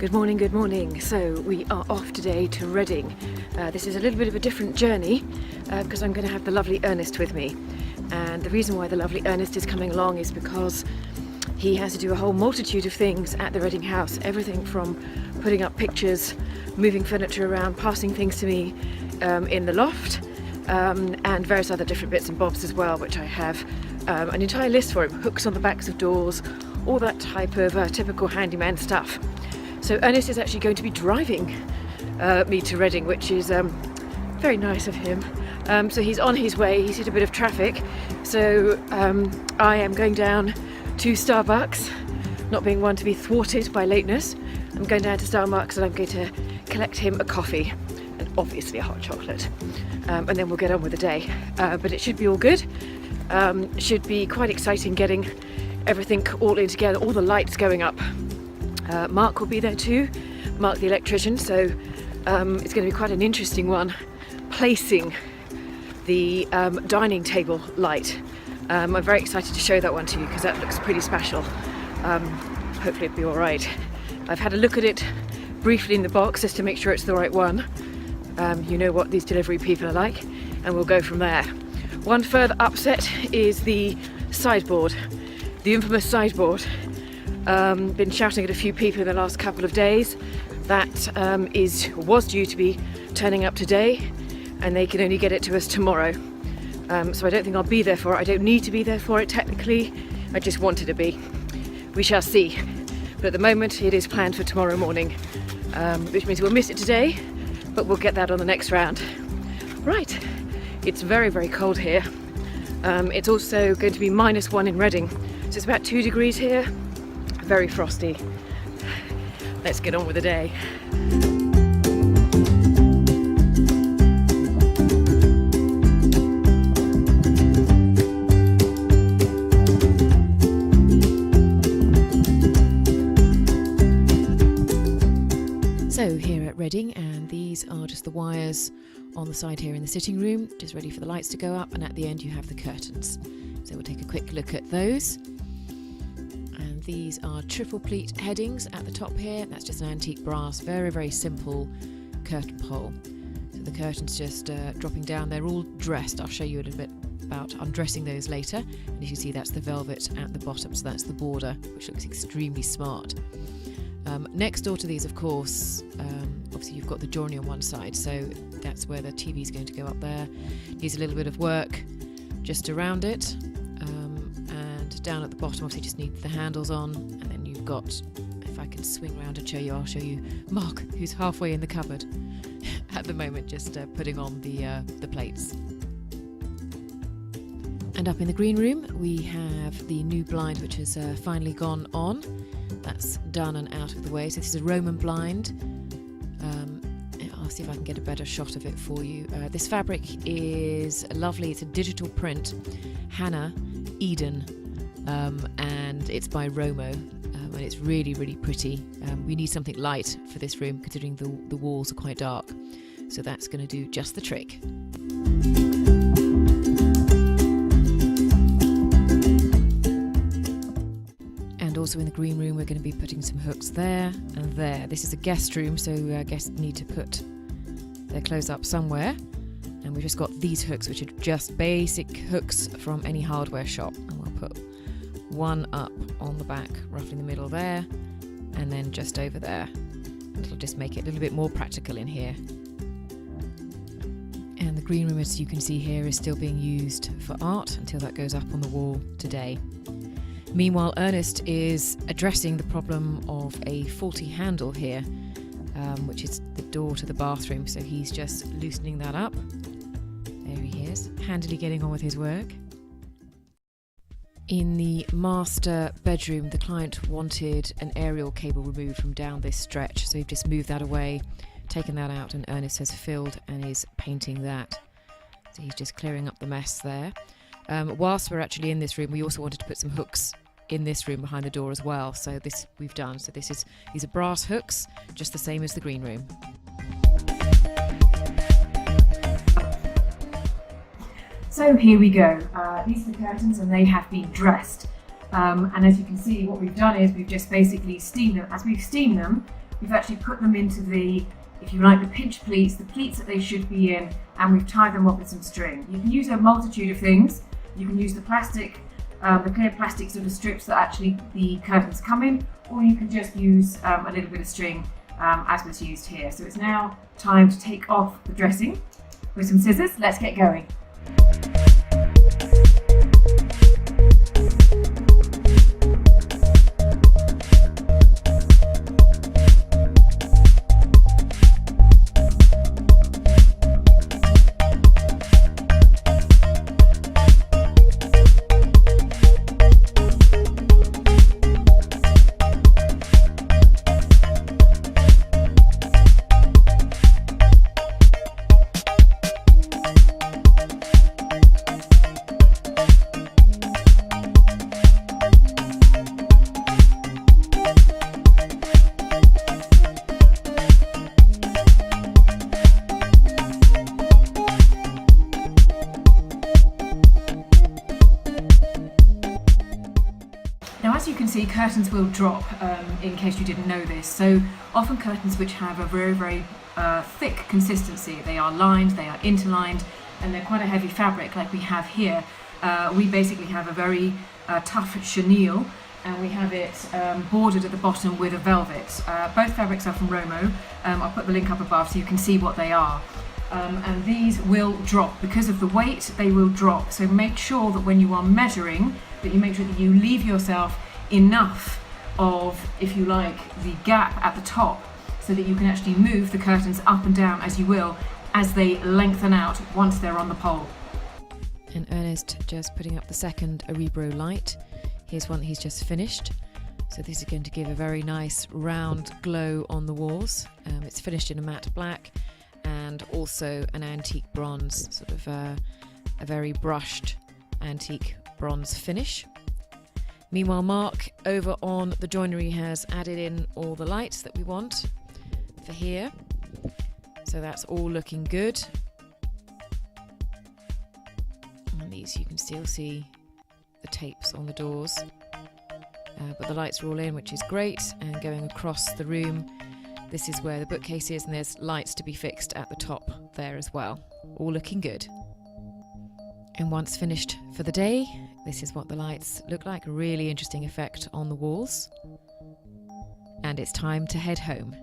Good morning, good morning. So we are off today to Reading. This is a little bit of a different journey because I'm going to have the lovely Ernest with me. And the reason why the lovely Ernest is coming along is because he has to do a whole multitude of things at the Reading house. Everything from putting up pictures, moving furniture around, passing things to me in the loft, and various other different bits and bobs as well, which I have an entire list for him. Hooks on the backs of doors, all that type of typical handyman stuff. So Ernest is actually going to be driving me to Reading, which is very nice of him. So he's on his way, he's hit a bit of traffic. So I am going down to Starbucks, not being one to be thwarted by lateness. I'm going down to Starbucks and I'm going to collect him a coffee and obviously a hot chocolate. And then we'll get on with the day. But it should be all good. It should be quite exciting getting everything all in together, all the lights going up. Mark will be there too, Mark the electrician, so it's going to be quite an interesting one, placing the dining table light. I'm very excited to show that one to you because that looks pretty special. Hopefully it'll be alright. I've had a look at it briefly in the box just to make sure it's the right one. You know what these delivery people are like, and we'll go from there. One further upset is the sideboard, the infamous sideboard. Been shouting at a few people in the last couple of days. That was due to be turning up today, and they can only get it to us tomorrow. So I don't think I'll be there for it. I don't need to be there for it technically. I just wanted to be. We shall see. But at the moment it is planned for tomorrow morning, which means we'll miss it today, but we'll get that on the next round. Right, it's very, very cold here. It's also going to be -1 in Reading. So it's about 2 degrees here. Very frosty. Let's get on with the day. So here at Reading, and these are just the wires on the side here in the sitting room, just ready for the lights to go up, and at the end you have the curtains. So we'll take a quick look at those. These are triple pleat headings at the top here. That's just an antique brass, very, very simple curtain pole. So the curtains just dropping down. They're all dressed. I'll show you a little bit about undressing those later. And as you see, that's the velvet at the bottom. So that's the border, which looks extremely smart. Next door to these, of course, obviously you've got the joinery on one side. So that's where the TV is going to go up there. Needs a little bit of work just around it. Down at the bottom, obviously just need the handles on, and then you've got, if I can swing around and show you, I'll show you Mark, who's halfway in the cupboard at the moment, just putting on the plates. And up in the green room we have the new blind, which has finally gone on. That's done and out of the way. So this is a Roman blind. I'll see if I can get a better shot of it for you. This fabric is lovely. It's a digital print, Hannah Eden. And it's by Romo, and it's really, really pretty. We need something light for this room, considering the walls are quite dark, so that's going to do just the trick. And also in the green room we're going to be putting some hooks there and there. This is a guest room, so guests need to put their clothes up somewhere, and we've just got these hooks, which are just basic hooks from any hardware shop, and we'll put one up on the back, roughly in the middle there, and then just over there. It'll just make it a little bit more practical in here. And the green room, as you can see here, is still being used for art until that goes up on the wall today. Meanwhile, Ernest is addressing the problem of a faulty handle here, which is the door to the bathroom. So he's just loosening that up. There he is, handily getting on with his work. In the master bedroom, the client wanted an aerial cable removed from down this stretch, so we've just moved that away, taken that out, and Ernest has filled and is painting that. So he's just clearing up the mess there. Whilst we're actually in this room, we also wanted to put some hooks in this room behind the door as well, so this we've done. So these are brass hooks, just the same as the green room. So here we go. These are the curtains, and they have been dressed. And as you can see, what we've done is we've just basically steamed them. As we've steamed them, we've actually put them into the, if you like, the pinch pleats, the pleats that they should be in, and we've tied them up with some string. You can use a multitude of things. You can use the plastic, the clear plastic sort of strips that actually the curtains come in, or you can just use a little bit of string as was used here. So it's now time to take off the dressing with some scissors. Let's get going. Now, as you can see, curtains will drop, in case you didn't know this. So often curtains which have a very, very thick consistency, they are lined, they are interlined, and they're quite a heavy fabric like we have here. We basically have a very tough chenille, and we have it bordered at the bottom with a velvet. Both fabrics are from Romo. I'll put the link up above so you can see what they are. And these will drop. Because of the weight, they will drop. So make sure that when you are measuring, that you make sure that you leave yourself enough of, if you like, the gap at the top, so that you can actually move the curtains up and down as you will, as they lengthen out once they're on the pole. And Ernest just putting up the second Arebro light. Here's one that he's just finished. So this is going to give a very nice round glow on the walls. It's finished in a matte black and also an antique bronze, sort of a very brushed antique bronze finish. Meanwhile, Mark over on the joinery has added in all the lights that we want for here. So that's all looking good. And these you can still see the tapes on the doors. But the lights are all in, which is great. And going across the room, this is where the bookcase is, and there's lights to be fixed at the top there as well. All looking good. And once finished for the day, this is what the lights look like. A really interesting effect on the walls. And it's time to head home.